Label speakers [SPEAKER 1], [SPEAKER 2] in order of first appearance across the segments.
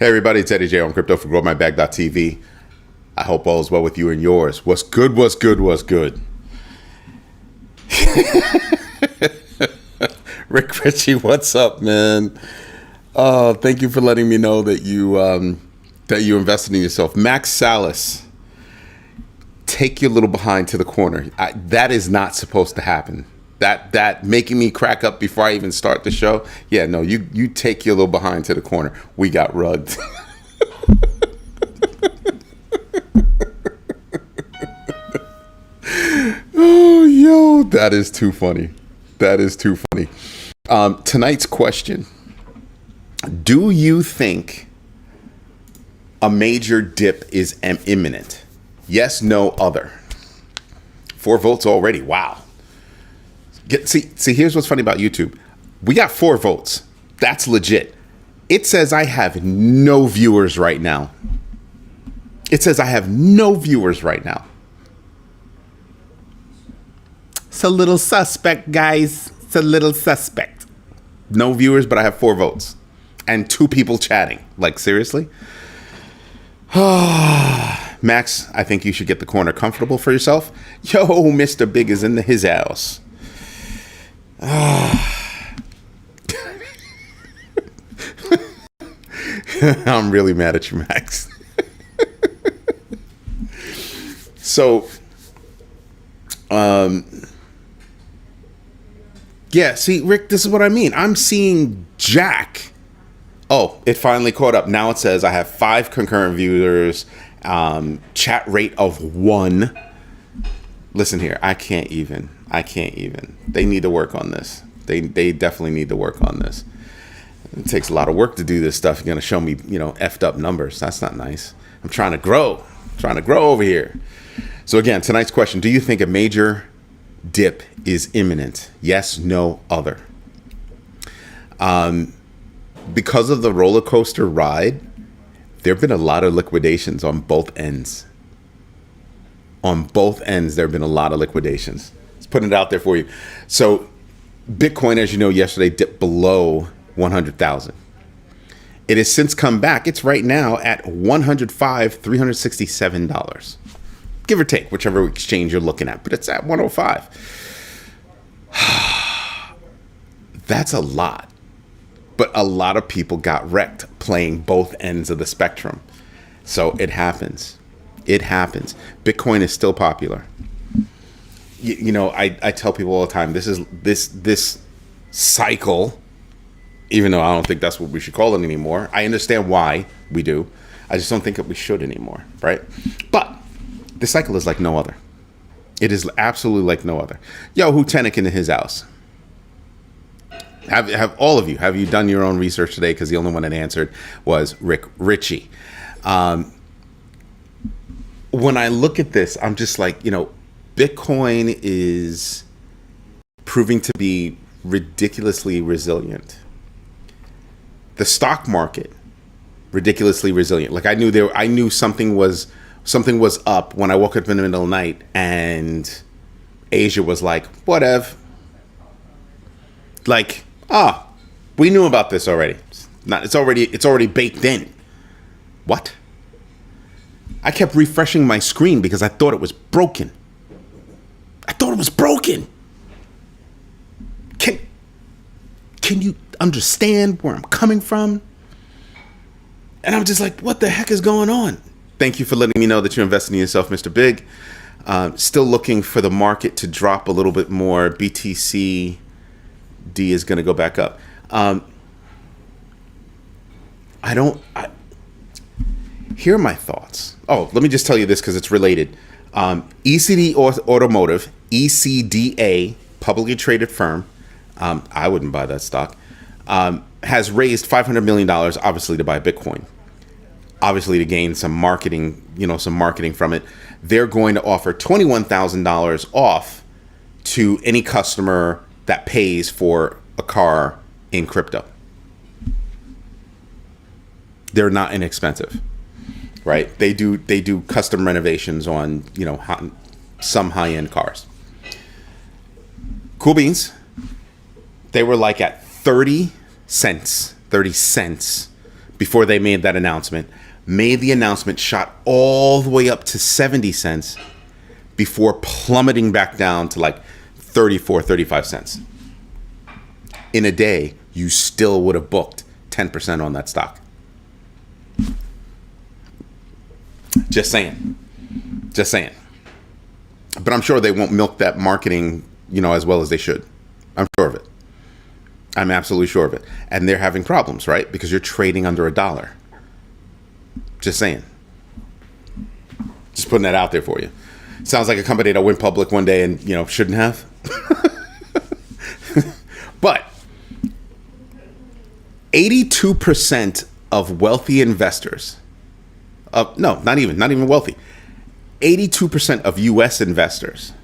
[SPEAKER 1] Hey everybody, it's Eddie J on Crypto for GrowMyBag.tv. I hope all is well with you and yours. What's good, what's good, what's good? Rick Ritchie, what's up, man? Thank you for letting me know that you invested in yourself. Max Salas, take your little behind to the corner. That is not supposed to happen. That making me crack up before I even start the show. Yeah, no, you take your little behind to the corner. We got rugged. Oh, yo, that is too funny. That is too funny. Tonight's question: do you think a major dip is imminent? Yes, no, other. 4 votes already. Wow. See, here's what's funny about YouTube. We got 4 votes. That's legit. It says I have no viewers right now. It's a little suspect, guys. It's a little suspect. No viewers, but I have 4 votes. And 2 people chatting. Like, seriously? Max, I think you should get the corner comfortable for yourself. Yo, Mr. Big is in his house. I'm really mad at you, Max. So, yeah, see, Rick, this is what I mean. I'm seeing Jack. Oh, it finally caught up. Now it says I have 5 concurrent viewers, chat rate of 1. Listen here, I can't even. They need to work on this. They definitely need to work on this. It takes a lot of work to do this stuff. You're gonna show me, effed up numbers. That's not nice. I'm trying to grow. Over here. So again, tonight's question: do you think a major dip is imminent? Yes, no, other. Because of the roller coaster ride, there have been a lot of liquidations on both ends. On both ends, there have been a lot of liquidations. Let's put it out there for you. So Bitcoin, as you know, yesterday dipped below 100,000. It has since come back. It's right now at $105,367. Give or take, whichever exchange you're looking at. But it's at 105. That's a lot. But a lot of people got wrecked playing both ends of the spectrum. So it happens. Bitcoin is still popular. I tell people all the time, this cycle, even though I don't think that's what we should call it anymore. I understand why we do. I just don't think that we should anymore, right? But this cycle is like no other. It is absolutely like no other. Yo, who Tenek in his house? Have all of you, have you done your own research today? Because the only one that answered was Rick Ritchie. When I look at this, I'm just like, Bitcoin is proving to be ridiculously resilient. The stock market, ridiculously resilient. Like I knew something was up when I woke up in the middle of the night, and Asia was like, whatever. Like, we knew about this already. It's already baked in. What? I kept refreshing my screen because I thought it was broken. Can you understand where I'm coming from? And I'm just like, what the heck is going on? Thank you for letting me know that you're investing in yourself, Mr. Big. Still looking for the market to drop a little bit more. BTC D is going to go back up. Here are my thoughts. Oh, let me just tell you this because it's related. ECD Automotive, ECDA, publicly traded firm. I wouldn't buy that stock. Has raised $500 million, obviously, to buy Bitcoin. Obviously, to gain some marketing, from it. They're going to offer $21,000 off to any customer that pays for a car in crypto. They're not inexpensive, right? They do custom renovations on, some high-end cars. Cool beans. They were like at 30 cents before they made that announcement, made the announcement, shot all the way up to 70 cents before plummeting back down to like 34, 35 cents. In a day, you still would have booked 10% on that stock. Just saying. Just saying. But I'm sure they won't milk that marketing, as well as they should. I'm sure of it. I'm absolutely sure of it. And they're having problems, right? Because you're trading under $1. Just saying. Just putting that out there for you. Sounds like a company that went public one day and, shouldn't have. But 82% of wealthy investors, not even wealthy, 82% of U.S. investors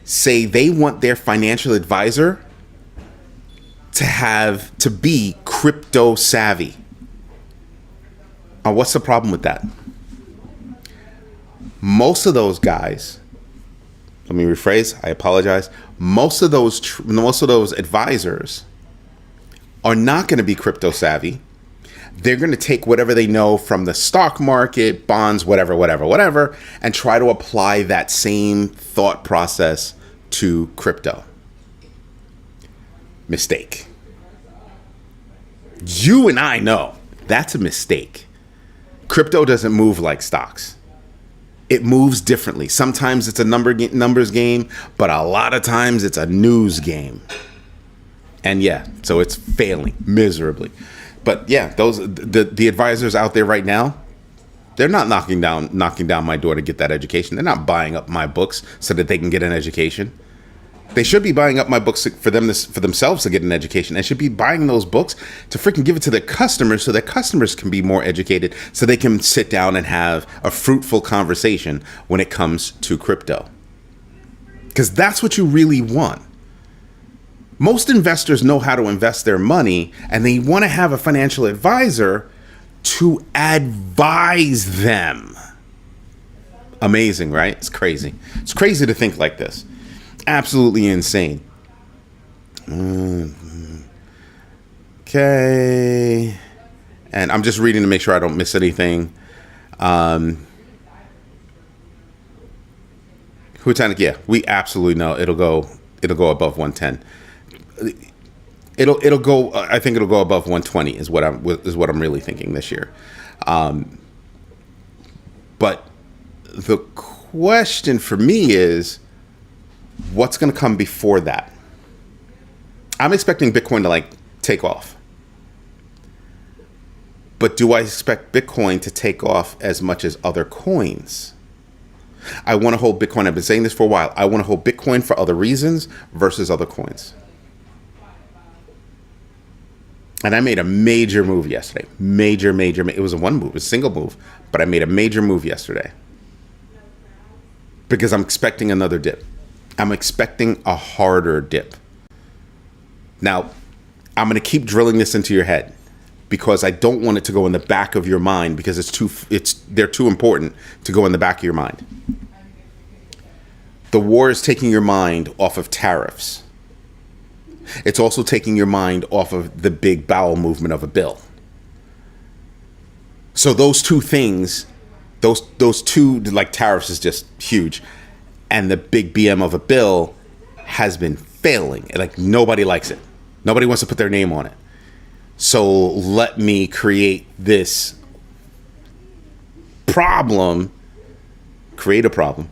[SPEAKER 1] say they want their financial advisor to be crypto savvy. What's the problem with that? Most of those guys, let me rephrase, I apologize. Most of those advisors are not going to be crypto savvy. They're going to take whatever they know from the stock market, bonds, whatever, and try to apply that same thought process to crypto. Mistake. You and I know that's a mistake. Crypto doesn't move like stocks. It moves differently. Sometimes it's a numbers game, but a lot of times it's a news game. And yeah, so it's failing miserably. But yeah, the advisors out there right now, they're not knocking down my door to get that education. They're not buying up my books so that they can get an education. They should be buying up my books for themselves to get an education. They should be buying those books to freaking give it to their customers so their customers can be more educated, so they can sit down and have a fruitful conversation when it comes to crypto. Because that's what you really want. Most investors know how to invest their money, and they want to have a financial advisor to advise them. Amazing, right? It's crazy. It's crazy to think like this. Absolutely insane. Okay. And I'm just reading to make sure I don't miss anything. Hutanic, yeah, we absolutely know it'll go above 110. It'll go. I think it'll go above 120 is what I'm really thinking this year. But the question for me is, what's going to come before that? I'm expecting Bitcoin to take off. But do I expect Bitcoin to take off as much as other coins? I want to hold Bitcoin. I've been saying this for a while. I want to hold Bitcoin for other reasons versus other coins. And I made a major move yesterday. Major. It was a single move, but I made a major move yesterday. Because I'm expecting another dip. I'm expecting a harder dip. Now, I'm going to keep drilling this into your head because I don't want it to go in the back of your mind because they're too important to go in the back of your mind. The war is taking your mind off of tariffs. It's also taking your mind off of the big bowel movement of a bill. So those two things, those two, like tariffs is just huge. And the big BM of a bill has been failing. Like nobody likes it. Nobody wants to put their name on it. So let me create this problem, create a problem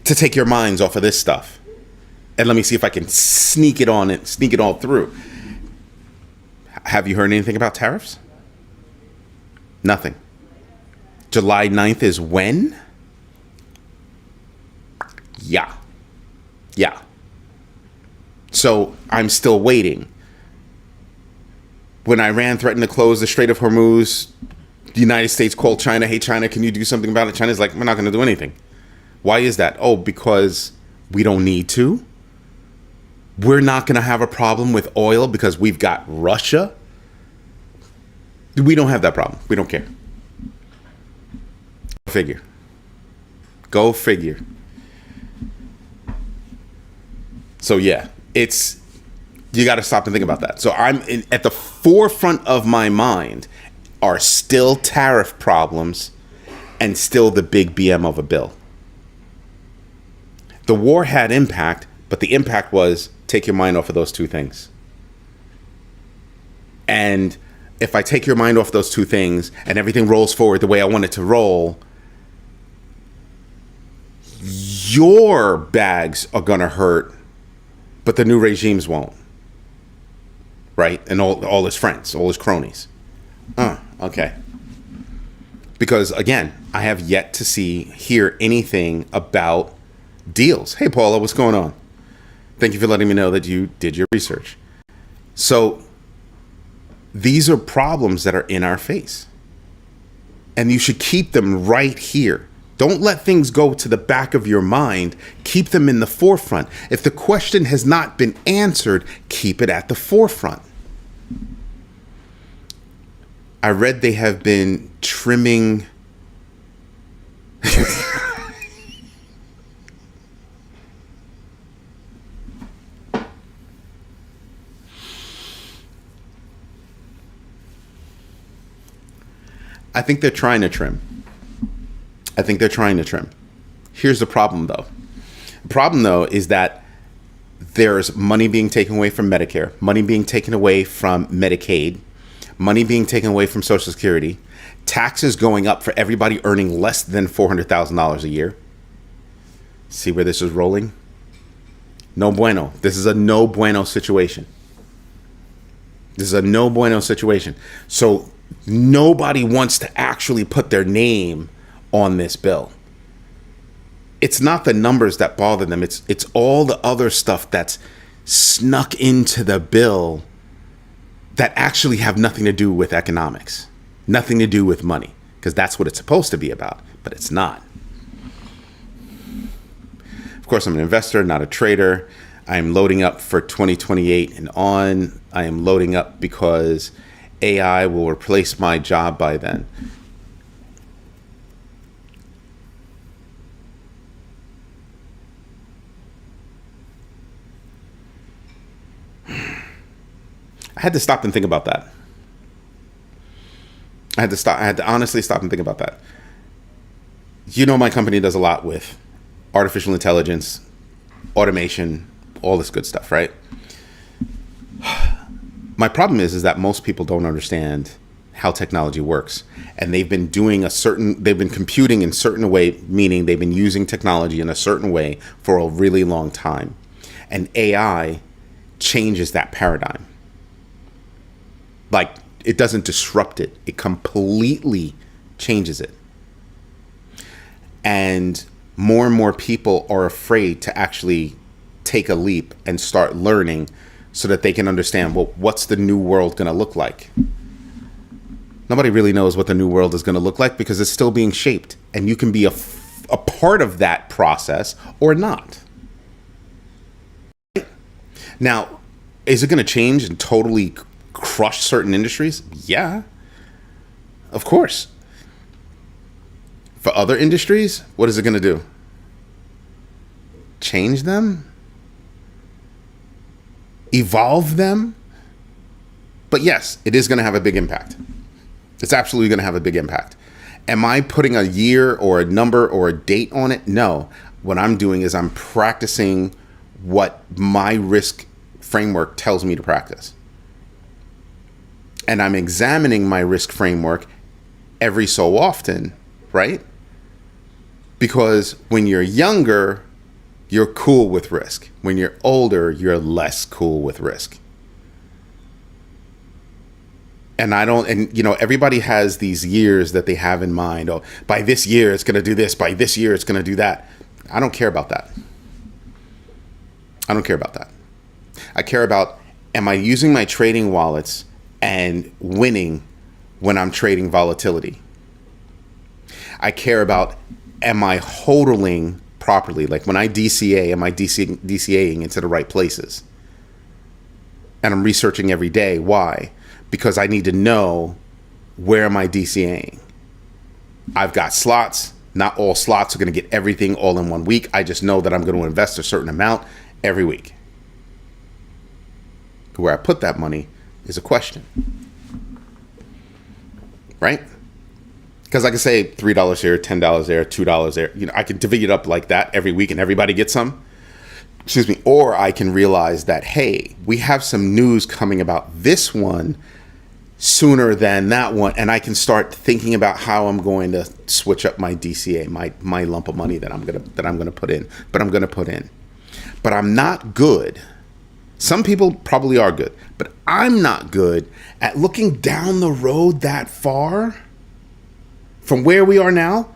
[SPEAKER 1] to take your minds off of this stuff. And let me see if I can sneak it all through. Have you heard anything about tariffs? Nothing. July 9th is when? Yeah. So I'm still waiting. When Iran threatened to close the Strait of Hormuz, the United States called China, hey, China, can you do something about it? China's like, we're not going to do anything. Why is that? Oh, because we don't need to. We're not going to have a problem with oil because we've got Russia. We don't have that problem. We don't care. Go figure. So yeah, it's You got to stop and think about that. So at the forefront of my mind are still tariff problems and still the big BM of a bill. The war had impact, but the impact was take your mind off of those two things. And if I take your mind off those two things and everything rolls forward the way I want it to roll, your bags are going to hurt, but the new regimes won't. Right? And all his friends, all his cronies. Okay. Because, again, I have yet to hear anything about deals. Hey, Paula, what's going on? Thank you for letting me know that you did your research. So these are problems that are in our face. And you should keep them right here. Don't let things go to the back of your mind. Keep them in the forefront. If the question has not been answered, keep it at the forefront. I read they have been trimming. I think they're trying to trim. Here's the problem, though. The problem, though, is that there's money being taken away from Medicare, money being taken away from Medicaid, money being taken away from Social Security, taxes going up for everybody earning less than $400,000 a year. See where this is rolling? No bueno. This is a no bueno situation. So nobody wants to actually put their name on this bill. It's not the numbers that bother them. It's all the other stuff that's snuck into the bill that actually have nothing to do with economics, nothing to do with money, because that's what it's supposed to be about, but it's not. Of course, I'm an investor, not a trader. I'm loading up for 2028 and on. I am loading up because AI will replace my job by then. I had to stop and think about that. I had to honestly stop and think about that. You know, my company does a lot with artificial intelligence, automation, all this good stuff, right? My problem is that most people don't understand how technology works. And they've been computing in a certain way, meaning they've been using technology in a certain way for a really long time. And AI changes that paradigm. Like, it doesn't disrupt it. It completely changes it. And more people are afraid to actually take a leap and start learning so that they can understand, well, what's the new world going to look like? Nobody really knows what the new world is going to look like because it's still being shaped. And you can be a part of that process or not. Now, is it going to change and totally crush certain industries? Yeah, of course. For other industries, what is it going to do? Change them? Evolve them? But yes, it is going to have a big impact. It's absolutely going to have a big impact. Am I putting a year or a number or a date on it? No. What I'm doing is I'm practicing what my risk framework tells me to practice. And I'm examining my risk framework every so often, right? Because when you're younger, you're cool with risk. When you're older, you're less cool with risk. And everybody has these years that they have in mind. Oh, by this year, it's going to do this. By this year, it's going to do that. I don't care about that. I care about, am I using my trading wallets and winning when I'm trading volatility? I care about, am I hodling properly? Like when I DCA, am I DCAing into the right places? And I'm researching every day. Why? Because I need to know, where am I DCAing? I've got slots. Not all slots are going to get everything all in 1 week. I just know that I'm going to invest a certain amount every week. where I put that money is a question. Right? Because I can say $3 here, $10 there, $2 there. You know, I can divvy it up like that every week and everybody gets some. Excuse me. Or I can realize that, hey, we have some news coming about this one sooner than that one, and I can start thinking about how I'm going to switch up my DCA, my lump of money that I'm gonna put in. But I'm not good. Some people probably are good, but I'm not good at looking down the road that far. From where we are now,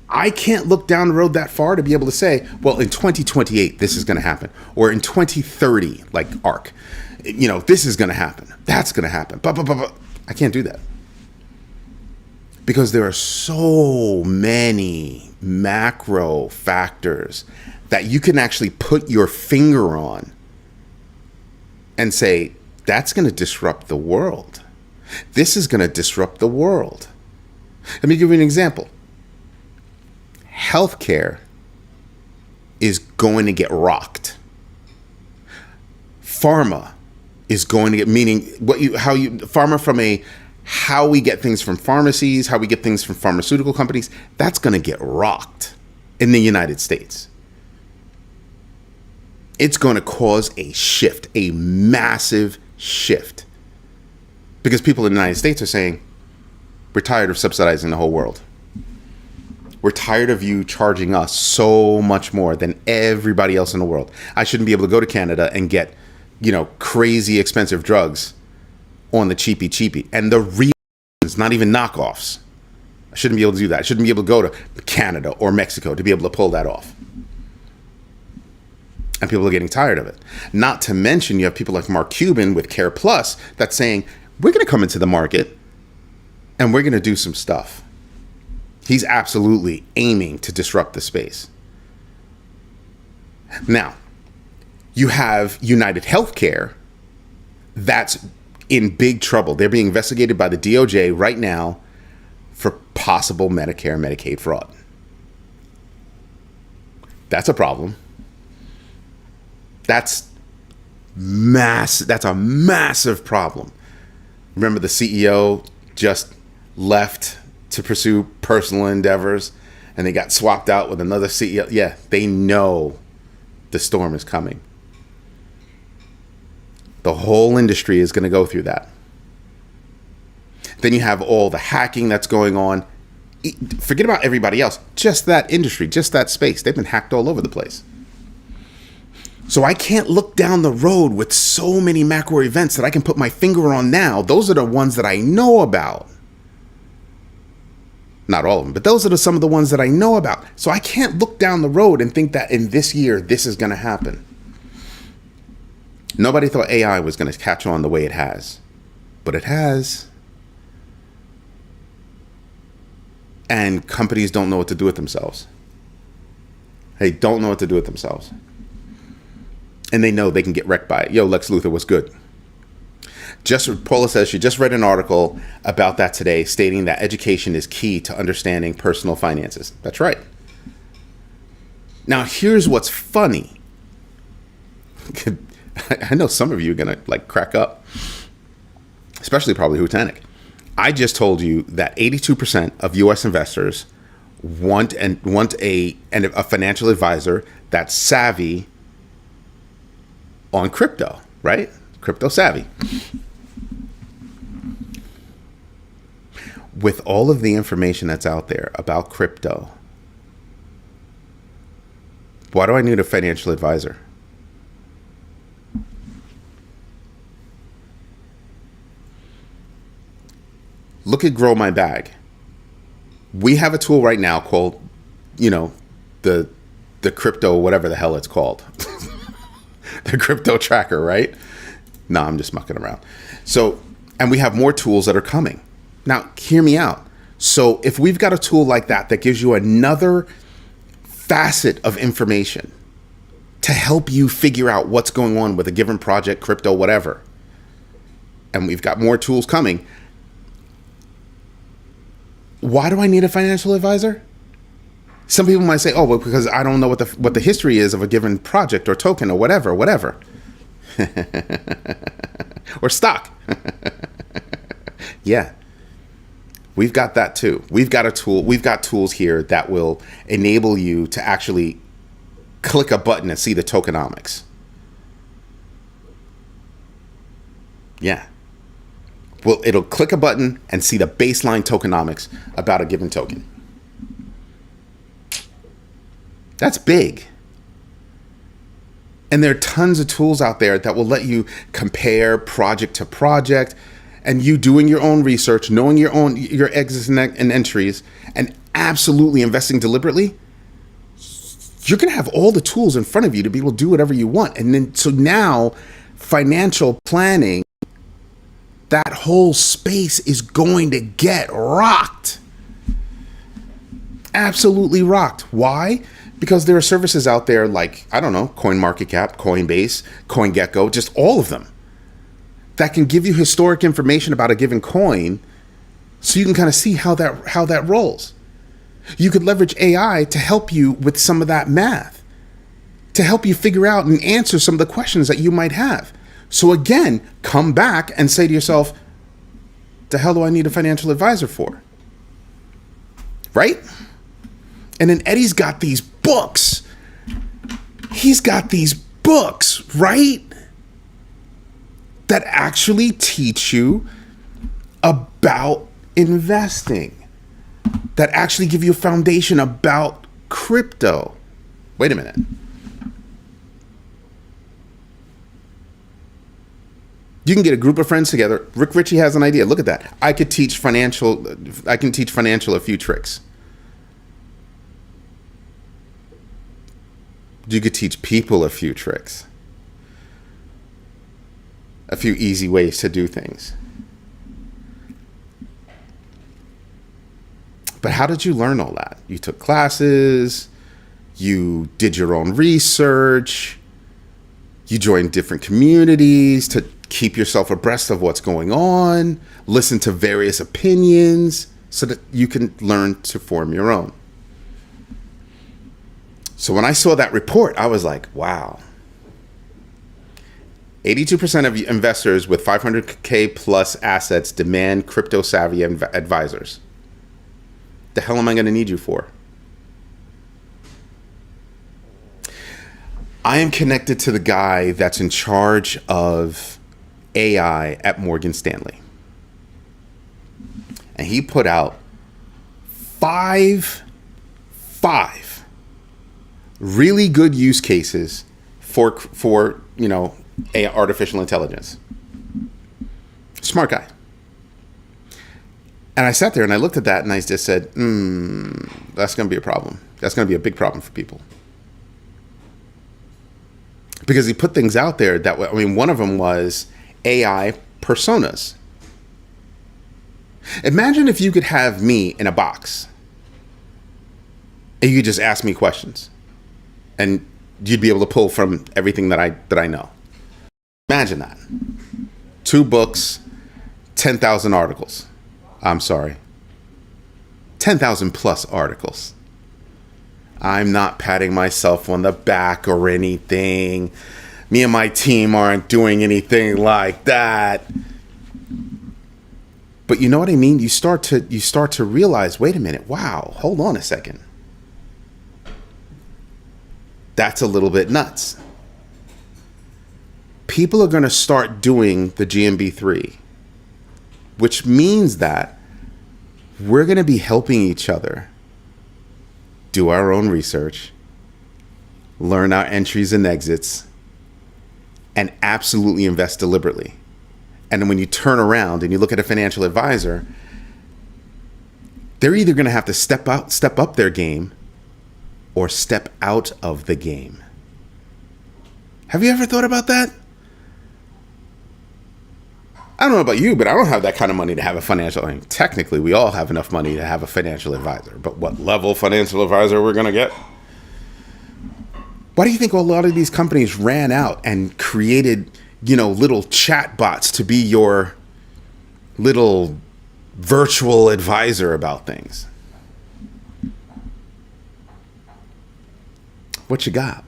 [SPEAKER 1] I can't look down the road that far to be able to say, well, in 2028, this is going to happen. Or in 2030, like ARC, you know, this is going to happen. That's going to happen. I can't do that. Because there are so many macro factors that you can actually put your finger on and say, that's going to disrupt the world. This is going to disrupt the world. Let me give you an example. Healthcare is going to get rocked. Pharma is going to get, meaning pharma from how we get things from pharmacies, how we get things from pharmaceutical companies, that's going to get rocked in the United States. It's going to cause a shift, a massive shift. Because people in the United States are saying, we're tired of subsidizing the whole world. We're tired of you charging us so much more than everybody else in the world. I shouldn't be able to go to Canada and get, you know, crazy expensive drugs on the cheapy. And the real is not even knockoffs. I shouldn't be able to do that. I shouldn't be able to go to Canada or Mexico to be able to pull that off. And people are getting tired of it. Not to mention you have people like Mark Cuban with Care Plus that's saying, we're going to come into the market and we're going to do some stuff. He's absolutely aiming to disrupt the space. Now, you have United Healthcare that's in big trouble. They're being investigated by the DOJ right now for possible Medicare and Medicaid fraud. That's a problem. That's a massive problem. Remember, the CEO just left to pursue personal endeavors and they got swapped out with another CEO. Yeah, they know the storm is coming. The whole industry is going to go through that. Then you have all the hacking that's going on. Forget about everybody else. Just that industry, just that space. They've been hacked all over the place. So I can't look down the road with so many macro events that I can put my finger on now. Those are the ones that I know about. Not all of them, but those are some of the ones that I know about. So I can't look down the road and think that in this year, this is going to happen. Nobody thought AI was going to catch on the way it has, but it has. And companies don't know what to do with themselves. They don't know what to do with themselves. And they know they can get wrecked by it. Yo, Lex Luthor, what's good? Paula says she just read an article about that today, stating that education is key to understanding personal finances. That's right. Now, here's what's funny. I know some of you are going to crack up, especially probably Hutanic. I just told you that 82% of U.S. investors want a financial advisor that's savvy on crypto, right? Crypto savvy. With all of the information that's out there about crypto, why do I need a financial advisor? Look at Grow My Bag. We have a tool right now called, the crypto, whatever the hell it's called. The crypto tracker, right? No, I'm just mucking around. So, and we have more tools that are coming. Now, hear me out. So if we've got a tool like that gives you another facet of information to help you figure out what's going on with a given project, crypto, whatever, and we've got more tools coming, why do I need a financial advisor? Some people might say, oh, well, because I don't know what the history is of a given project or token or whatever. Or stock. Yeah. We've got that too. We've got a tool. We've got tools here that will enable you to actually click a button and see the tokenomics. Yeah. Well, it'll click a button and see the baseline tokenomics about a given token. That's big. And there are tons of tools out there that will let you compare project to project, and you doing your own research, knowing your exits and entries, and absolutely investing deliberately. You're going to have all the tools in front of you to be able to do whatever you want. And then, so now financial planning, that whole space is going to get rocked. Absolutely rocked. Why? Because there are services out there like, I don't know, CoinMarketCap, Coinbase, CoinGecko, just all of them that can give you historic information about a given coin so you can kind of see how that rolls. You could leverage AI to help you with some of that math, to help you figure out and answer some of the questions that you might have. So again, come back and say to yourself, the hell do I need a financial advisor for? Right? And then Eddie's got these books. He's got these books, right? That actually teach you about investing, that actually give you a foundation about crypto. Wait a minute. You can get a group of friends together. Rick Ritchie has an idea. Look at that. I can teach financial a few tricks. You could teach people a few tricks. A few easy ways to do things. But how did you learn all that? You took classes, you did your own research, you joined different communities to keep yourself abreast of what's going on, listen to various opinions so that you can learn to form your own. So when I saw that report, I was like, wow. 82% of investors with 500K plus assets demand crypto savvy advisors. The hell am I going to need you for? I am connected to the guy that's in charge of AI at Morgan Stanley. And he put out five really good use cases for artificial intelligence. Smart guy. And I sat there and I looked at that and I just said, that's going to be a problem. That's going to be a big problem for people. Because he put things out there that, one of them was AI personas. Imagine if you could have me in a box and you could just ask me questions and you'd be able to pull from everything that I know. Imagine that. 2 books, 10,000 articles. I'm sorry. 10,000 plus articles. I'm not patting myself on the back or anything. Me and my team aren't doing anything like that. But you know what I mean? You start to realize, wait a minute, wow, hold on a second. That's a little bit nuts. People are going to start doing the GMB3, which means that we're going to be helping each other do our own research, learn our entries and exits, and absolutely invest deliberately. And then when you turn around and you look at a financial advisor, they're either going to have to step up their game or step out of the game. Have you ever thought about that? I don't know about you, but I don't have that kind of money to have a financial. Technically, we all have enough money to have a financial advisor. But what level financial advisor we're going to get? Why do you think a lot of these companies ran out and created, little chat bots to be your little virtual advisor about things? What you got?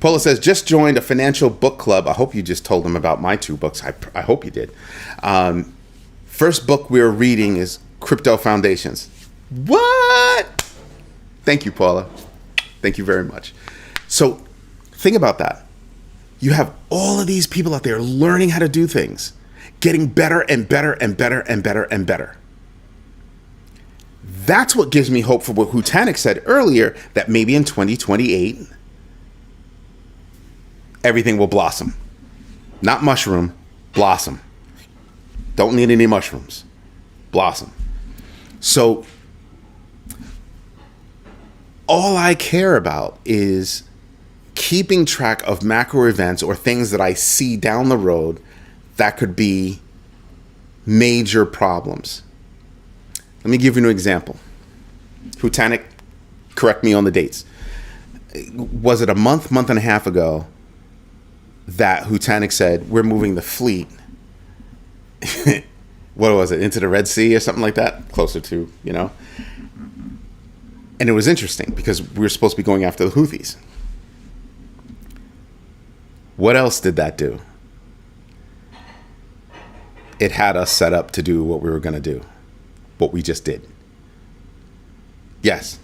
[SPEAKER 1] Paula says, just joined a financial book club. I hope you just told them about my 2 books. I hope you did. First book we're reading is Crypto Foundations. What? Thank you, Paula. Thank you very much. So think about that. You have all of these people out there learning how to do things, getting better and better and better and better and better. That's what gives me hope for what Hutanik said earlier, that maybe in 2028, everything will blossom. Not mushroom, blossom. Don't need any mushrooms. Blossom. So all I care about is keeping track of macro events or things that I see down the road that could be major problems. Let me give you an example. Hutanik, correct me on the dates. Was it a month and a half ago that Hutanik said, we're moving the fleet, what was it, into the Red Sea or something like that? Closer to, And it was interesting because we were supposed to be going after the Houthis. What else did that do? It had us set up to do what we were going to do, what we just did. Yes,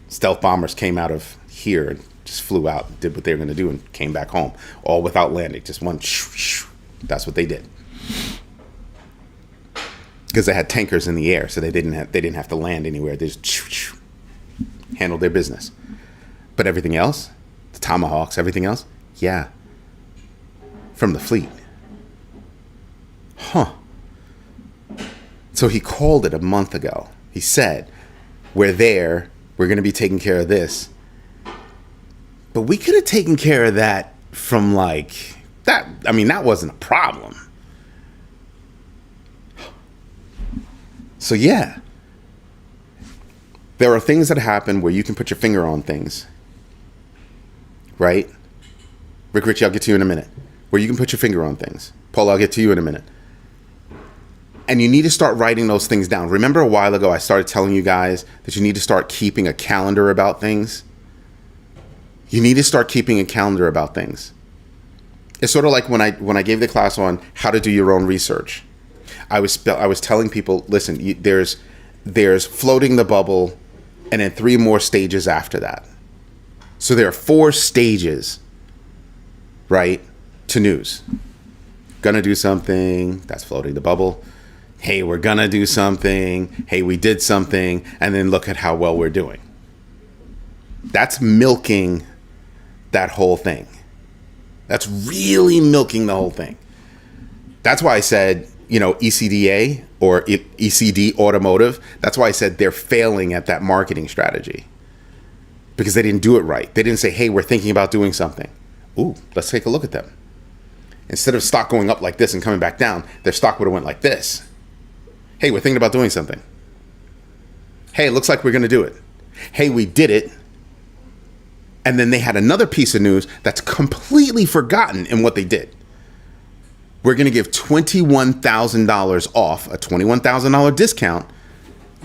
[SPEAKER 1] stealth bombers came out of here and just flew out, did what they were going to do, and came back home, all without landing. Just one. That's what they did. Because they had tankers in the air, so they didn't have to land anywhere. They just handled their business. But everything else, the Tomahawks, everything else, yeah, from the fleet. Huh. So he called it a month ago. He said, we're there, we're going to be taking care of this. But we could have taken care of that from that. I mean, that wasn't a problem. So yeah, there are things that happen where you can put your finger on things, right? Rick Ritchie, I'll get to you in a minute. Where you can put your finger on things. Paul, I'll get to you in a minute. And you need to start writing those things down. Remember a while ago I started telling you guys that you need to start keeping a calendar about things? You need to start keeping a calendar about things. It's sort of like when I gave the class on how to do your own research. I was telling people, listen, there's floating the bubble and then 3 more stages after that. So there are 4 stages, right, to news. Gonna do something, that's floating the bubble. Hey, we're gonna do something. Hey, we did something. And then look at how well we're doing. That's milking that whole thing. That's really milking the whole thing. That's why I said, ECDA or ECD Automotive, that's why I said they're failing at that marketing strategy. Because they didn't do it right. They didn't say, hey, we're thinking about doing something. Ooh, let's take a look at them. Instead of stock going up like this and coming back down, their stock would have went like this. Hey, we're thinking about doing something. Hey, it looks like we're going to do it. Hey, we did it. And then they had another piece of news that's completely forgotten in what they did. We're going to give $21,000 off, a $21,000 discount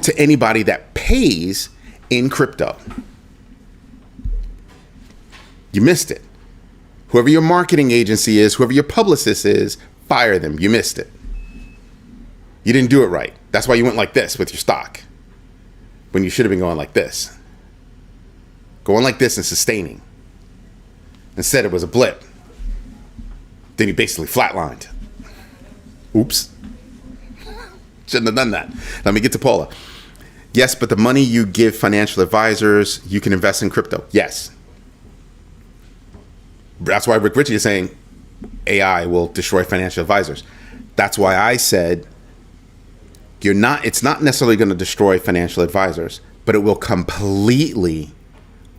[SPEAKER 1] to anybody that pays in crypto. You missed it. Whoever your marketing agency is, whoever your publicist is, fire them. You missed it. You didn't do it right. That's why you went like this with your stock, when you should have been going like this. Going like this and sustaining. Instead, it was a blip. Then you basically flatlined. Oops. Shouldn't have done that. Let me get to Paula. Yes, but the money you give financial advisors, you can invest in crypto. Yes. That's why Rick Ritchie is saying AI will destroy financial advisors. That's why I said it's not necessarily going to destroy financial advisors, but it will completely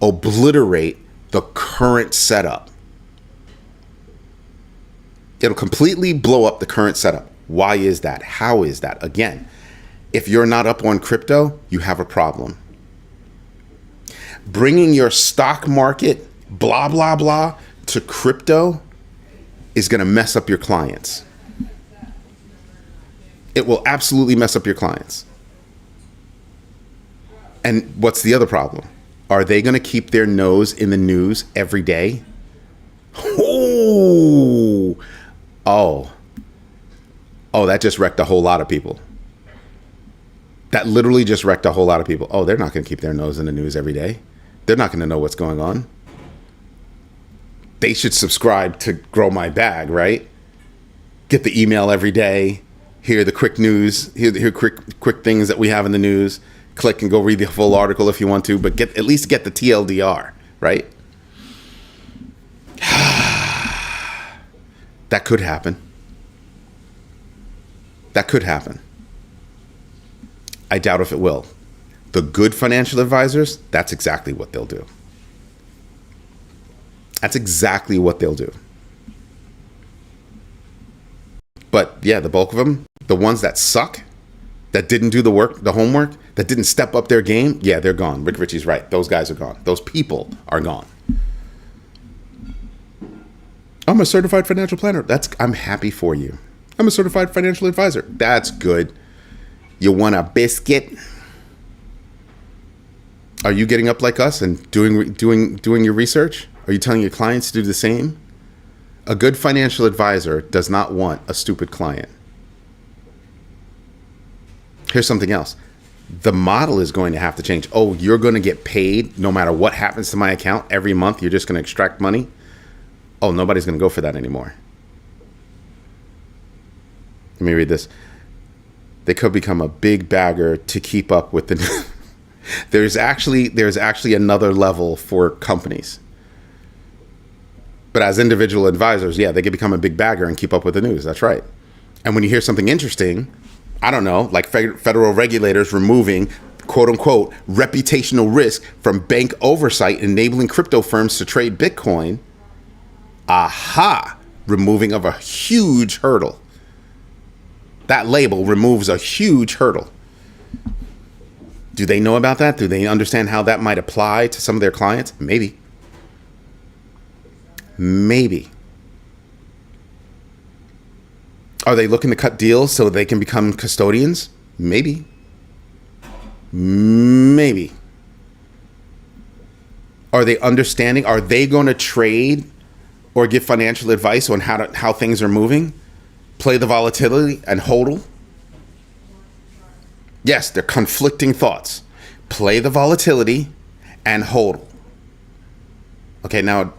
[SPEAKER 1] obliterate the current setup. It'll completely blow up the current setup. Why is that? How is that? Again, if you're not up on crypto, you have a problem. Bringing your stock market, blah, blah, blah, to crypto is going to mess up your clients. It will absolutely mess up your clients. And what's the other problem? Are they going to keep their nose in the news every day? Oh, oh, oh, that just wrecked a whole lot of people. That literally just wrecked a whole lot of people. Oh, they're not going to keep their nose in the news every day. They're not going to know what's going on. They should subscribe to Grow My Bag, right? Get the email every day. Hear the quick news. Hear quick things that we have in the news. Click and go read the full article if you want to, but at least get the TLDR, right? That could happen. That could happen. I doubt if it will. The good financial advisors, that's exactly what they'll do. That's exactly what they'll do. But yeah, the bulk of them, the ones that suck, that didn't do the work, the homework, that didn't step up their game, yeah, they're gone. Rick Ritchie's right. Those guys are gone. Those people are gone. I'm a certified financial planner. I'm happy for you. I'm a certified financial advisor. That's good. You want a biscuit? Are you getting up like us and doing your research? Are you telling your clients to do the same? A good financial advisor does not want a stupid client. Here's something else. The model is going to have to change. Oh, you're going to get paid no matter what happens to my account every month. You're just going to extract money. Oh, nobody's going to go for that anymore. Let me read this. They could become a big bagger to keep up with the. There's actually another level for companies. But as individual advisors, yeah, they could become a big bagger and keep up with the news. That's right. And when you hear something interesting, I don't know, like federal regulators removing, quote unquote, reputational risk from bank oversight, enabling crypto firms to trade Bitcoin. Aha! Removing of a huge hurdle. That label removes a huge hurdle. Do they know about that? Do they understand how that might apply to some of their clients? Maybe. Maybe. Are they looking to cut deals so they can become custodians? Maybe. Maybe. Are they understanding? Are they going to trade or give financial advice on how things are moving? Play the volatility and hodl? Yes, they're conflicting thoughts. Play the volatility and hodl. Okay, now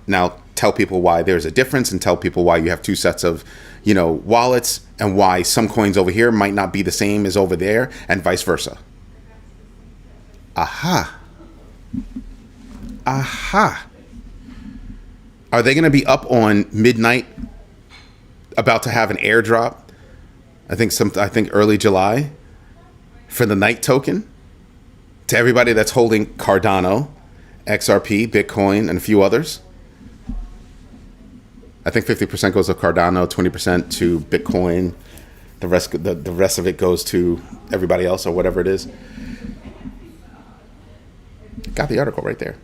[SPEAKER 1] tell people why there's a difference and tell people why you have two sets of, wallets and why some coins over here might not be the same as over there and vice versa. Aha. Aha. Are they going to be up on midnight about to have an airdrop? I think early July for the night token to everybody that's holding Cardano, XRP, Bitcoin, and a few others. I think 50% goes to Cardano, 20% to Bitcoin. The rest of it goes to everybody else or whatever it is. Got the article right there.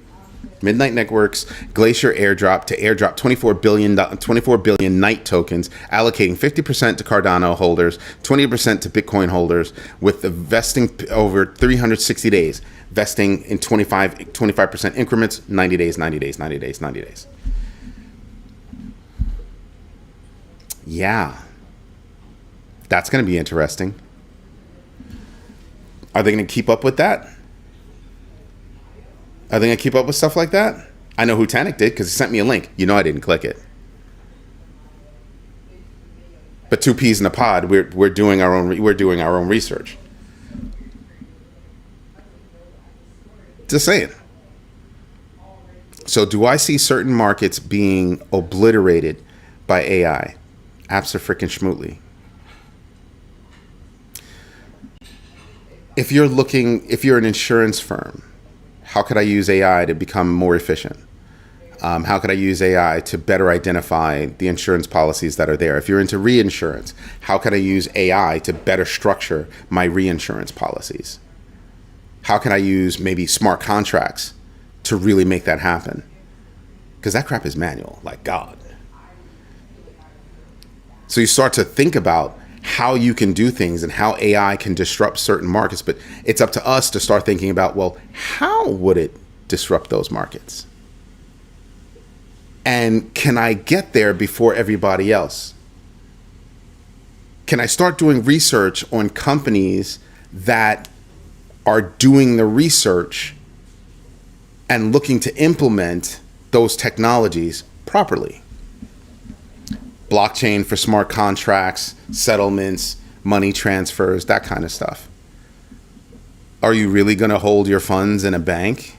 [SPEAKER 1] Midnight Networks Glacier airdrop to airdrop 24 billion night tokens, allocating 50% to Cardano holders, 20% to Bitcoin holders, with the vesting over 360 days, vesting in 25% increments, 90 days, 90 days, 90 days, 90 days. Yeah. That's going to be interesting. Are they going to keep up with that? Are they going to keep up with stuff like that? I know who Tanic did because he sent me a link. I didn't click it. But two peas in a pod. We're doing our own research. Just saying. So do I see certain markets being obliterated by AI? Abso-freaking-schmootly. If you're an insurance firm, how could I use AI to become more efficient? How could I use AI to better identify the insurance policies that are there? If you're into reinsurance, how could I use AI to better structure my reinsurance policies? How can I use maybe smart contracts to really make that happen? Because that crap is manual, like God. So you start to think about how you can do things and how AI can disrupt certain markets, but it's up to us to start thinking about, well, how would it disrupt those markets? And can I get there before everybody else? Can I start doing research on companies that are doing the research and looking to implement those technologies properly? Blockchain for smart contracts, settlements, money transfers, that kind of stuff. Are you really going to hold your funds in a bank?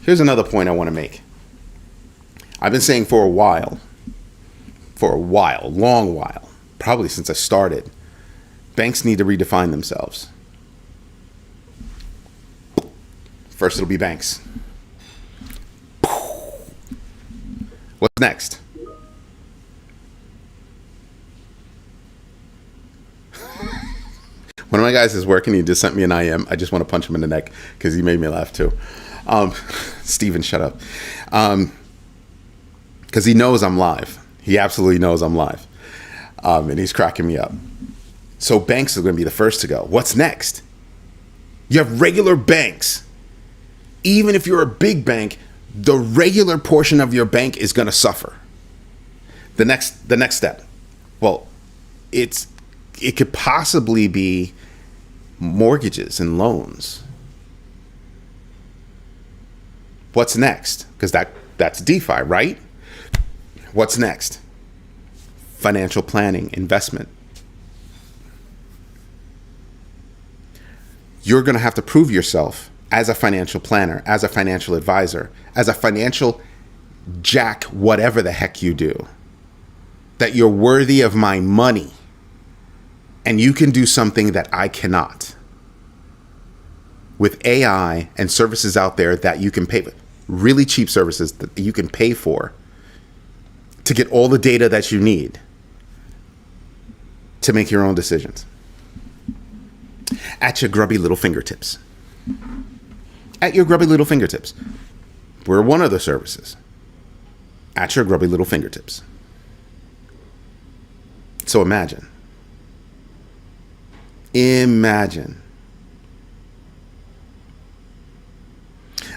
[SPEAKER 1] Here's another point I want to make. I've been saying for a long while, probably since I started, banks need to redefine themselves. First, it'll be banks. What's next? One of my guys is working. He just sent me an IM. I just want to punch him in the neck because he made me laugh too. Steven, shut up. Because he knows I'm live. He absolutely knows I'm live. And he's cracking me up. So banks are going to be the first to go. What's next? You have regular banks. Even if you're a big bank, the regular portion of your bank is going to suffer. The next step. Well, it could possibly be mortgages and loans. What's next? Because that's DeFi, right? What's next? Financial planning, investment. You're going to have to prove yourself as a financial planner, as a financial advisor, as a financial jack, whatever the heck you do, that you're worthy of my money and you can do something that I cannot. With AI and services out there that you can pay for, really cheap services that you can pay for to get all the data that you need to make your own decisions at your grubby little fingertips. At your grubby little fingertips. We're one of the services at your grubby little fingertips. So imagine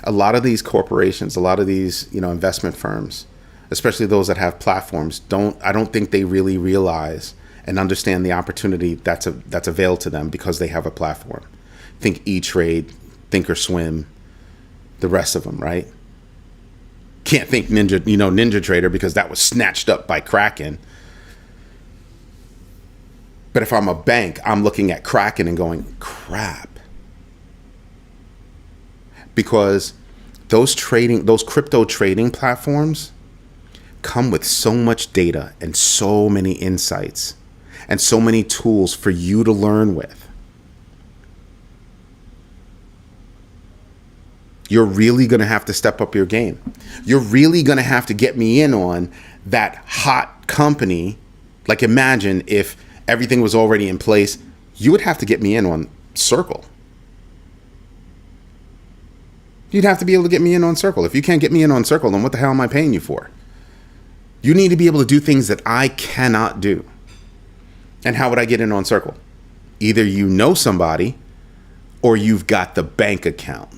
[SPEAKER 1] a lot of these corporations, a lot of these, investment firms, especially those that have platforms, I don't think they really realize and understand the opportunity that's availed to them because they have a platform. Think E-Trade, Thinkorswim, the rest of them, right? Can't think Ninja Trader because that was snatched up by Kraken. But if I'm a bank, I'm looking at Kraken and going, crap. Because those crypto trading platforms come with so much data and so many insights and so many tools for you to learn with. You're really going to have to step up your game. You're really going to have to get me in on that hot company. Like, imagine if everything was already in place, you would have to get me in on Circle. You'd have to be able to get me in on Circle. If you can't get me in on Circle, then what the hell am I paying you for? You need to be able to do things that I cannot do. And how would I get in on Circle? Either you know somebody or you've got the bank account.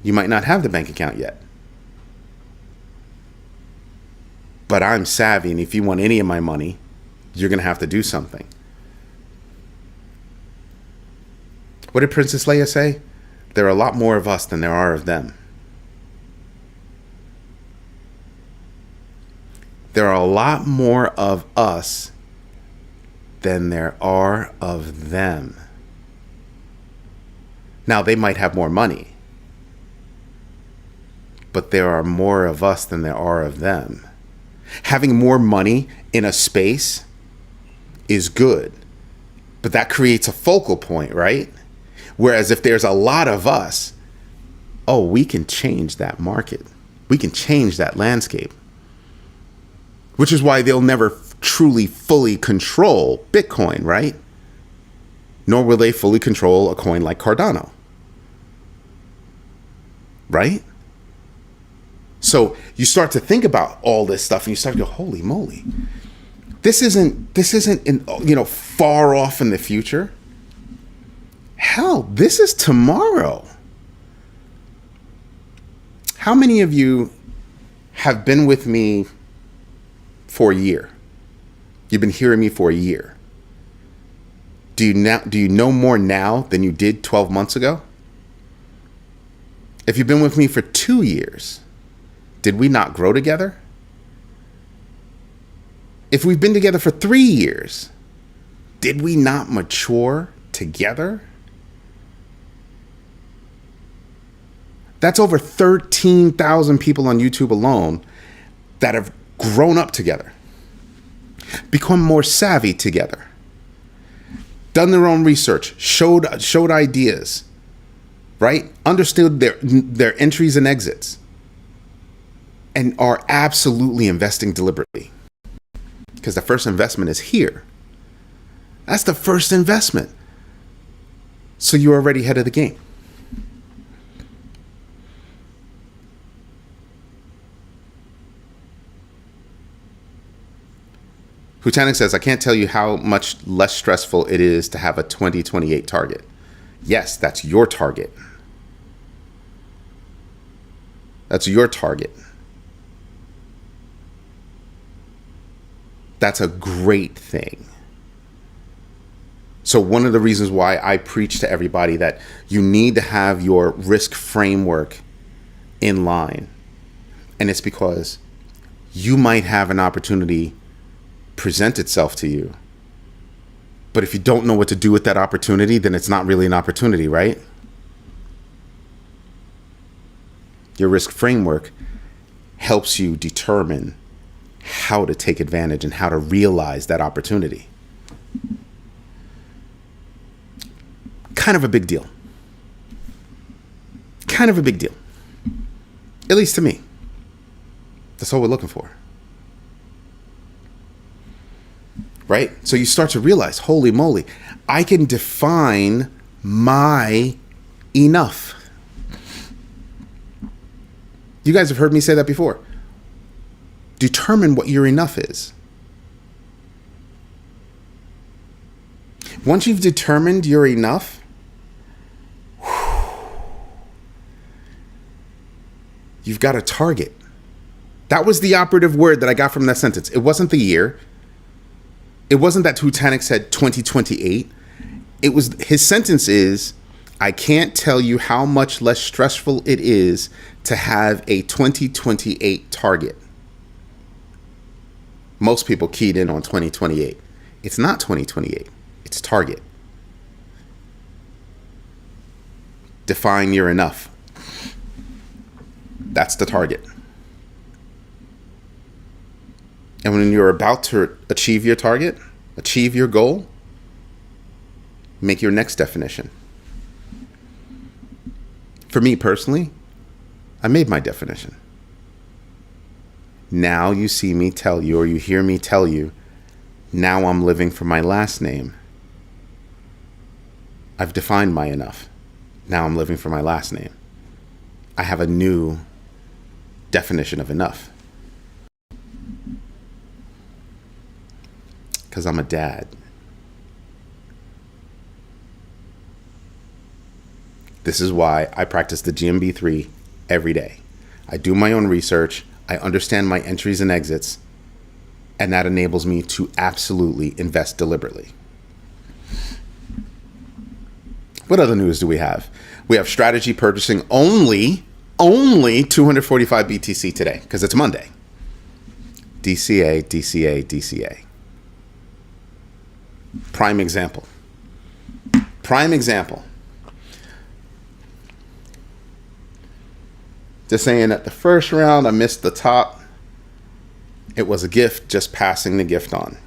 [SPEAKER 1] You might not have the bank account yet. But I'm savvy, and if you want any of my money, you're going to have to do something. What did Princess Leia say? There are a lot more of us than there are of them. There are a lot more of us than there are of them. Now, they might have more money, but there are more of us than there are of them. Having more money in a space is good, but that creates a focal point, right? Whereas if there's a lot of us, we can change that market. We can change that landscape. Which is why they'll never truly fully control Bitcoin, right? Nor will they fully control a coin like Cardano. Right? So you start to think about all this stuff and you start to go, holy moly. This isn't far off in the future. Hell, this is tomorrow. How many of you have been with me for a year? You've been hearing me for a year. Do you know more now than you did 12 months ago? If you've been with me for 2 years, did we not grow together? If we've been together for 3 years, did we not mature together? That's over 13,000 people on YouTube alone that have grown up together, become more savvy together, done their own research, showed ideas, right? Understood their entries and exits, and are absolutely investing deliberately. Because the first investment is here. That's the first investment. So you're already ahead of the game. Hutanik says, I can't tell you how much less stressful it is to have a 2028 target. Yes, that's your target. That's your target. That's a great thing. So one of the reasons why I preach to everybody that you need to have your risk framework in line. And it's because you might have an opportunity present itself to you. But if you don't know what to do with that opportunity, then it's not really an opportunity, right? Your risk framework helps you determine how to take advantage and how to realize that opportunity. Kind of a big deal. Kind of a big deal. At least to me. That's all we're looking for. Right? So you start to realize, holy moly, I can define my enough. You guys have heard me say that before. Determine what your enough is. Once you've determined your enough, you've got a target. That was the operative word that I got from that sentence. It wasn't the year. It wasn't that Titanic said 2028. It was, his sentence is, I can't tell you how much less stressful it is to have a 2028 target. Most people keyed in on 2028. It's not 2028. It's target. Define your enough. That's the target. And when you're about to achieve your target, achieve your goal, make your next definition. For me personally, I made my definition. Now you see me tell you, or you hear me tell you, now I'm living for my last name. I've defined my enough. Now I'm living for my last name. I have a new definition of enough. Because I'm a dad. This is why I practice the GMB 3 every day. I do my own research. I understand my entries and exits. And that enables me to absolutely invest deliberately. What other news do we have? We have strategy purchasing only 245 BTC today because it's Monday. DCA, DCA, DCA. Prime example. Prime example. Just saying that the first round I missed the top. It was a gift, just passing the gift on.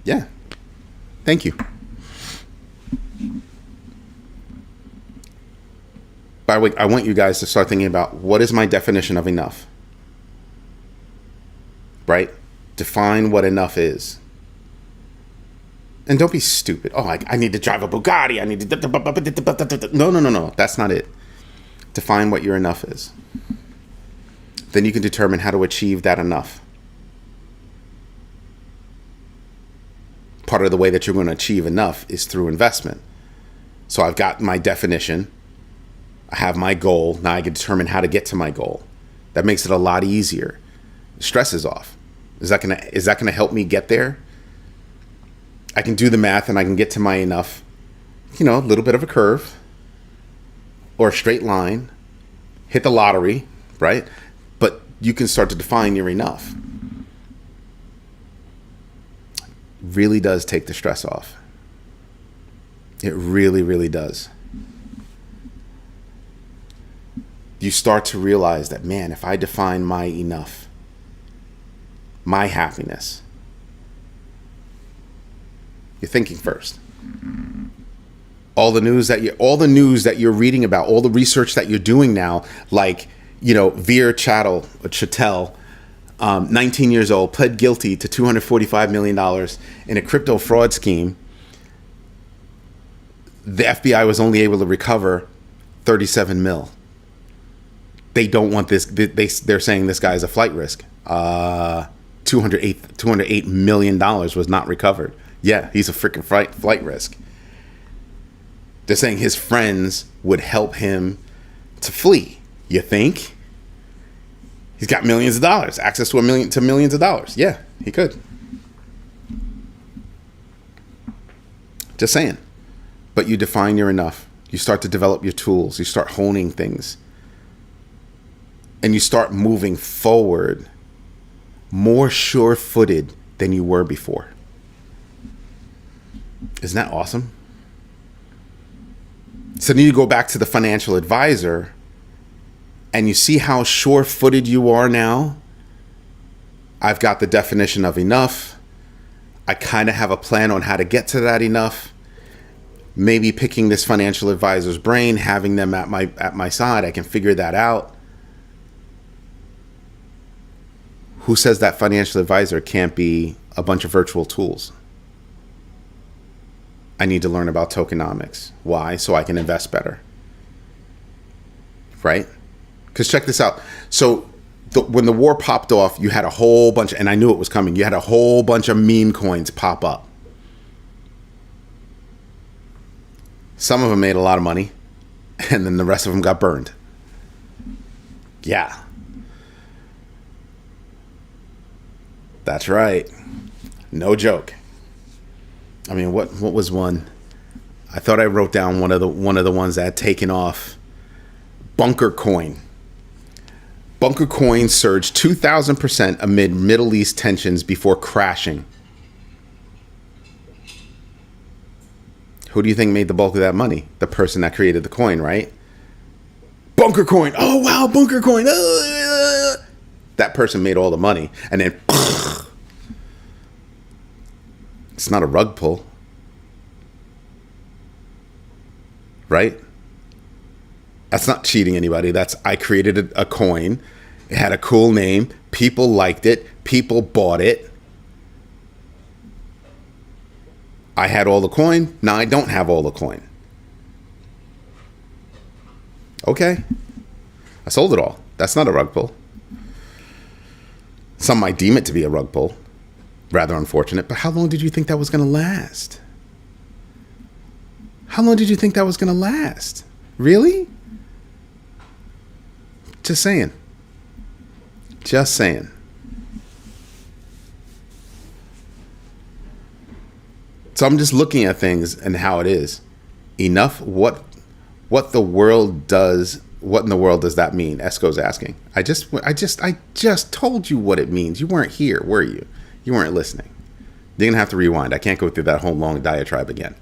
[SPEAKER 1] Yeah. Thank you. By the way, I want you guys to start thinking about what is my definition of enough? Right? Define what enough is. And don't be stupid. Oh, I need to drive a Bugatti. I need to... No. That's not it. Define what your enough is. Then you can determine how to achieve that enough. Part of the way that you're going to achieve enough is through investment. So I've got my definition. I have my goal. Now I can determine how to get to my goal. That makes it a lot easier. Stress is off. Is that gonna help me get there? I can do the math and I can get to my enough, a little bit of a curve or a straight line, hit the lottery, right? But you can start to define your enough. Really does take the stress off. It really, really does. You start to realize that, man, if I define my enough, my happiness, you're thinking first. All the news that you're reading about, all the research that you're doing now, like, Veer Chattel, 19 years old, pled guilty to $245 million in a crypto fraud scheme. The FBI was only able to recover 37 mil. They don't want this. They're saying this guy is a flight risk. $208 million was not recovered. Yeah, he's a freaking flight risk. They're saying his friends would help him to flee. You think? He's got millions of dollars, access to millions of dollars. Yeah, he could. Just saying. But you define your enough. You start to develop your tools. You start honing things. And you start moving forward more sure-footed than you were before. Isn't that awesome? So then you go back to the financial advisor and you see how sure-footed you are now. I've got the definition of enough. I kind of have a plan on how to get to that enough. Maybe picking this financial advisor's brain, having them at my side, I can figure that out. Who says that financial advisor can't be a bunch of virtual tools? I need to learn about tokenomics. Why? So I can invest better. Right? Because check this out. So when the war popped off, you had a whole bunch, and I knew it was coming, you had a whole bunch of meme coins pop up. Some of them made a lot of money, and then the rest of them got burned. Yeah. That's right. No joke. I mean, what was one? I thought I wrote down one of the ones that had taken off. Bunker coin. Bunker coin surged 2,000% amid Middle East tensions before crashing. Who do you think made the bulk of that money? The person that created the coin, right? Bunker coin. Oh, wow, bunker coin. That person made all the money. And then it's not a rug pull. Right? That's not cheating anybody. That's, I created a coin. It had a cool name. People liked it. People bought it. I had all the coin. Now I don't have all the coin. Okay. I sold it all. That's not a rug pull. Some might deem it to be a rug pull. Rather unfortunate. But how long did you think that was going to last? How long did you think that was going to last? Really? Just saying. Just saying. So I'm just looking at things and how it is. Enough. What the world does. What in the world does that mean? Esco's asking. I just told you what it means. You weren't here, were you? You weren't listening. You're gonna have to rewind. I can't go through that whole long diatribe again.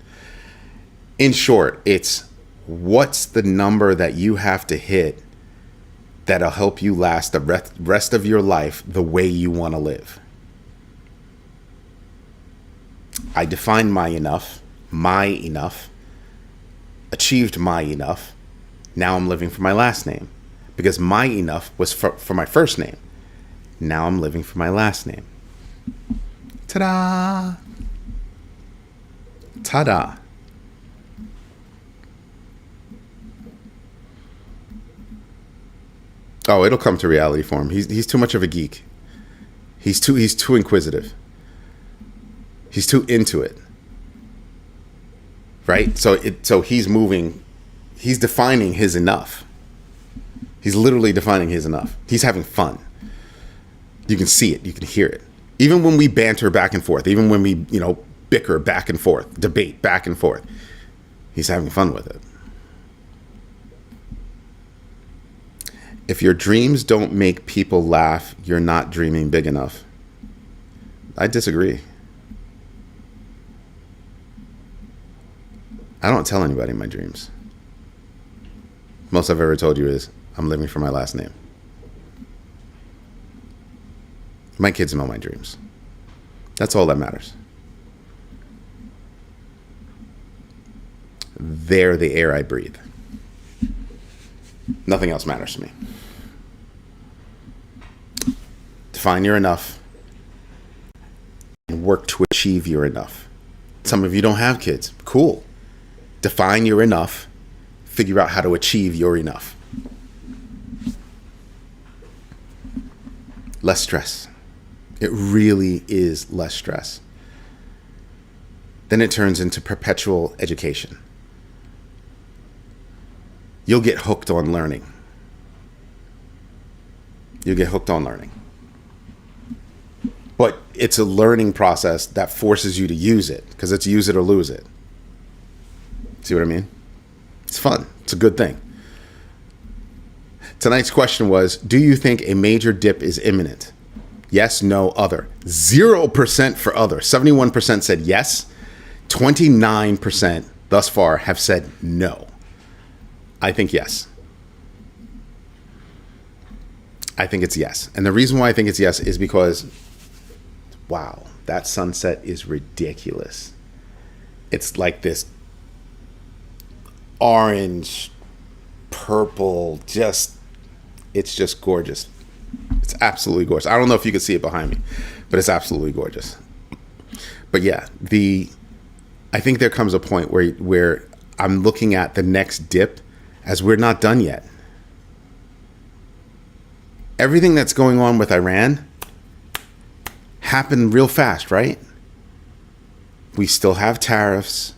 [SPEAKER 1] In short, it's what's the number that you have to hit that'll help you last the rest of your life the way you want to live. I defined my enough, achieved my enough. Now I'm living for my last name because my enough was for my first name. Now I'm living for my last name. Ta-da! Ta-da! Oh, it'll come to reality for him. He's too much of a geek. He's too inquisitive. He's too into it. Right? So he's moving. He's defining his enough. He's literally defining his enough. He's having fun. You can see it. You can hear it. Even when we banter back and forth, even when we, bicker back and forth, debate back and forth, he's having fun with it. If your dreams don't make people laugh, you're not dreaming big enough. I disagree. I don't tell anybody my dreams. Most I've ever told you is I'm living for my last name. My kids know my dreams. That's all that matters. They're the air I breathe. Nothing else matters to me. Define your enough and work to achieve your enough. Some of you don't have kids. Cool. Define your enough. Figure out how to achieve your enough. Less stress. It really is less stress. Then it turns into perpetual education. You'll get hooked on learning. You'll get hooked on learning. But it's a learning process that forces you to use it, because it's use it or lose it. See what I mean? It's fun. It's a good thing. Tonight's question was, do you think a major dip is imminent? Yes, no, other. 0% for other. 71% said yes. 29% thus far have said no. I think yes. I think it's yes. And the reason why I think it's yes is because, wow, that sunset is ridiculous. It's like this orange, purple, it's just gorgeous. It's absolutely gorgeous. I don't know if you can see it behind me, but it's absolutely gorgeous. But yeah, I think there comes a point where I'm looking at the next dip as we're not done yet. Everything that's going on with Iran happened real fast, right? We still have tariffs.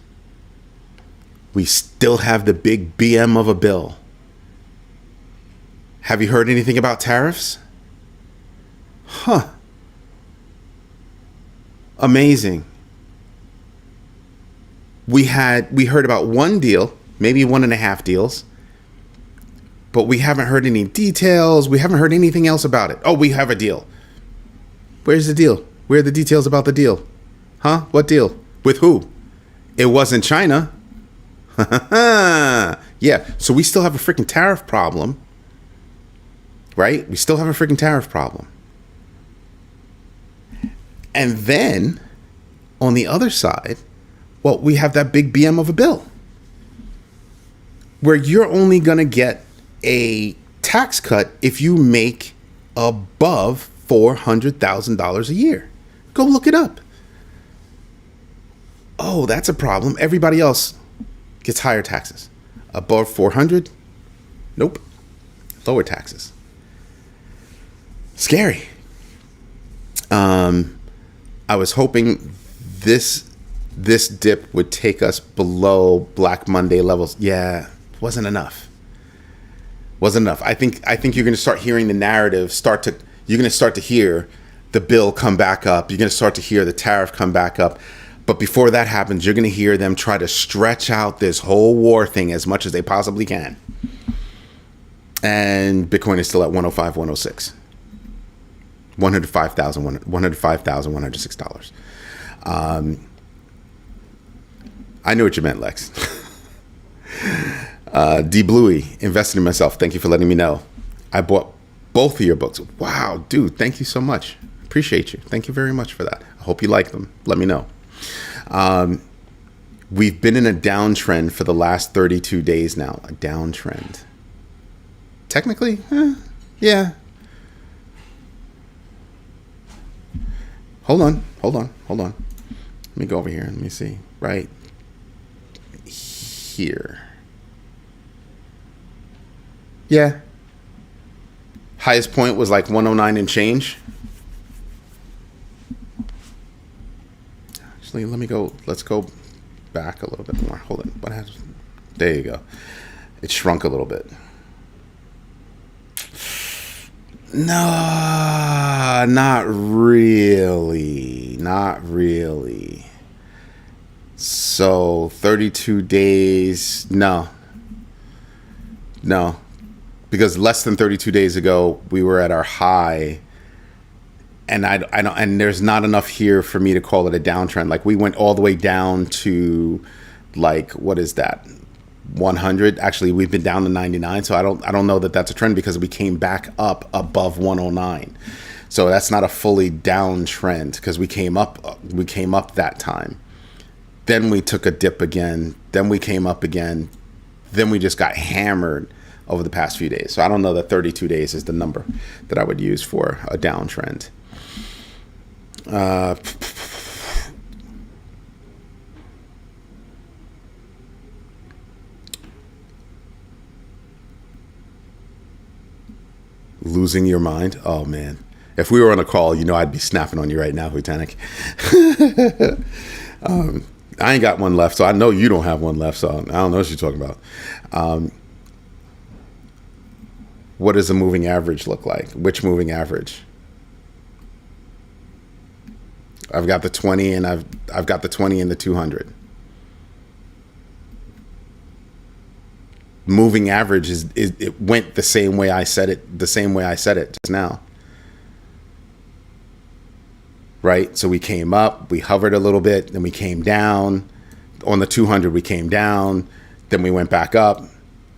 [SPEAKER 1] We still have the big BM of a bill. Have you heard anything about tariffs? Huh. Amazing. We heard about one deal, maybe 1.5 deals, but we haven't heard any details. We haven't heard anything else about it. Oh, we have a deal. Where's the deal? Where are the details about the deal? Huh? What deal? With who? It wasn't China. Yeah, so we still have a freaking tariff problem. Right? We still have a freaking tariff problem. And then, on the other side, well, we have that big BM of a bill where you're only going to get a tax cut if you make above $400,000 a year. Go look it up. Oh, that's a problem. Everybody else gets higher taxes. Above 400? Nope. Lower taxes. Scary. I was hoping this dip would take us below Black Monday levels. Yeah, wasn't enough. Wasn't enough. I think you're going to start hearing the narrative you're going to start to hear the bill come back up. You're going to start to hear the tariff come back up. But before that happens, you're going to hear them try to stretch out this whole war thing as much as they possibly can. And Bitcoin is still at 105, 106. $105,106. I knew what you meant, Lex. D Bluey, invested in myself. Thank you for letting me know. I bought both of your books. Wow, dude, thank you so much. Appreciate you. Thank you very much for that. I hope you like them. Let me know. We've been in a downtrend for the last 32 days now. A downtrend. Technically, yeah. Hold on. Let me go over here. Let me see. Right here. Yeah. Highest point was like 109 and change. Actually, let's go back a little bit more. Hold on. There you go. It shrunk a little bit. No, not really. Not really. So 32 days, no. No. Because less than 32 days ago, we were at our high. And I don't, and there's not enough here for me to call it a downtrend. Like we went all the way down to like, what is that? 100. Actually, we've been down to 99. So I don't know that that's a trend because we came back up above 109. So that's not a fully down trend because we came up that time. Then we took a dip again. Then we came up again. Then we just got hammered over the past few days. So I don't know that 32 days is the number that I would use for a downtrend. Losing your mind? Oh, man. If we were on a call, I'd be snapping on you right now, Hutanik. I ain't got one left, so I know you don't have one left, so I don't know what you're talking about. What does a moving average look like? Which moving average? I've got the 20 and I've got the 20 and the 200. Moving average is it went the same way I said it just now. Right? So we came up, we hovered a little bit, then we came down. On the 200 we came down, then we went back up,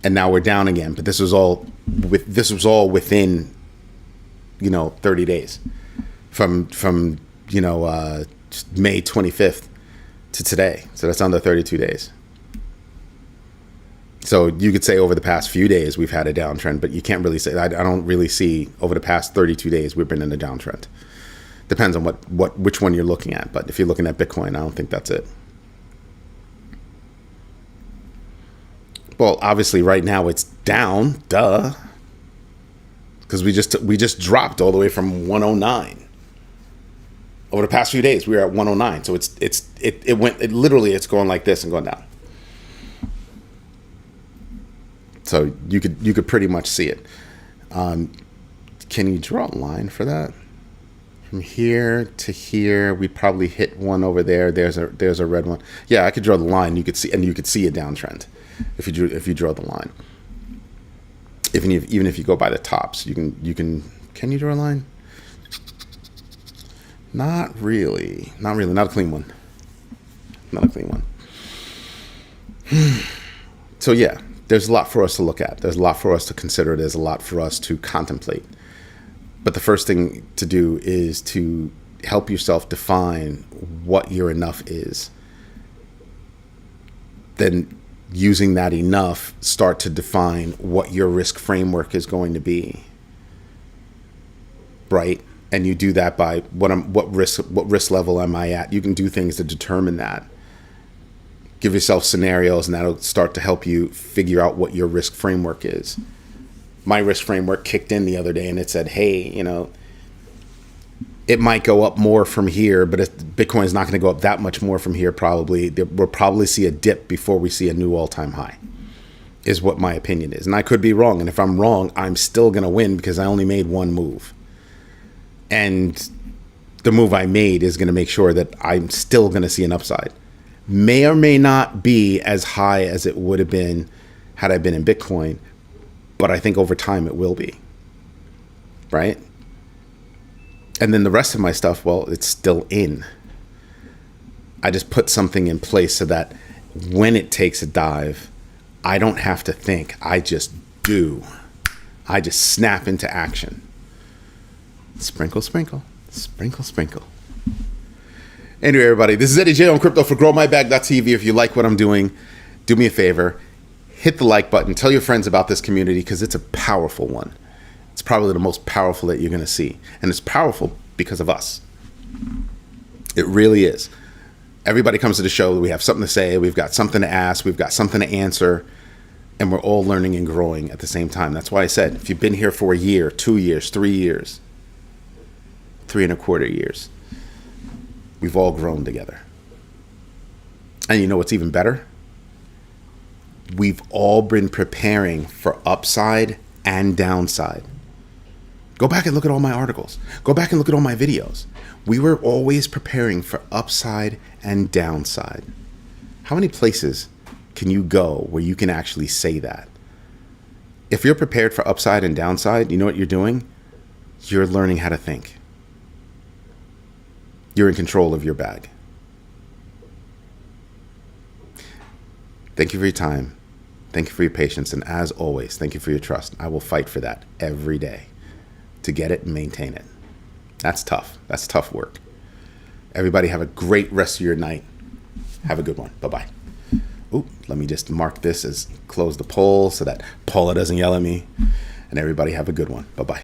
[SPEAKER 1] and now we're down again. But this was all within 30 days. From May 25th to today. So that's under 32 days. So you could say over the past few days we've had a downtrend, but you can't really say. I don't really see over the past 32 days we've been in a downtrend. Depends on which one you're looking at. But if you're looking at Bitcoin, I don't think that's it. Well, obviously right now it's down, duh. Because we just dropped all the way from 109. Over the past few days, we were at 109. So it's going like this and going down. So you could pretty much see it. Can you draw a line for that? From here to here, we probably hit one over there. There's a red one. Yeah, I could draw the line. You could see a downtrend if you draw the line. Even if you go by the tops, you can. Can you draw a line? Not really. Not a clean one. Not a clean one. So yeah, there's a lot for us to look at. There's a lot for us to consider. There's a lot for us to contemplate. But the first thing to do is to help yourself define what your enough is. Then using that enough, start to define what your risk framework is going to be. Right? And you do that by what risk level am I at? You can do things to determine that. Give yourself scenarios, and that'll start to help you figure out what your risk framework is. My risk framework kicked in the other day, and it said, hey, it might go up more from here, but Bitcoin is not going to go up that much more from here probably. We'll probably see a dip before we see a new all-time high, is what my opinion is. And I could be wrong, and if I'm wrong, I'm still going to win because I only made one move. And the move I made is going to make sure that I'm still going to see an upside. May or may not be as high as it would have been had I been in Bitcoin, but I think over time it will be. Right? And then the rest of my stuff, well, it's still in. I just put something in place so that when it takes a dive, I don't have to think. I just do. I just snap into action. Sprinkle, sprinkle, sprinkle, sprinkle. Anyway, everybody, this is Eddie J on crypto for growmybag.tv. If you like what I'm doing, do me a favor. Hit the like button. Tell your friends about this community because it's a powerful one. It's probably the most powerful that you're going to see. And it's powerful because of us. It really is. Everybody comes to the show. We have something to say. We've got something to ask. We've got something to answer. And we're all learning and growing at the same time. That's why I said, if you've been here for a year, 2 years, 3 years, 3.25 years, we've all grown together. And you know what's even better? We've all been preparing for upside and downside. Go back and look at all my articles. Go back and look at all my videos. We were always preparing for upside and downside. How many places can you go where you can actually say that? If you're prepared for upside and downside, you know what you're doing? You're learning how to think. You're in control of your bag. Thank you for your time. Thank you for your patience. And as always, thank you for your trust. I will fight for that every day to get it and maintain it. That's tough. That's tough work. Everybody have a great rest of your night. Have a good one. Bye-bye. Ooh, let me just mark this as close the poll so that Paula doesn't yell at me. And everybody have a good one. Bye-bye.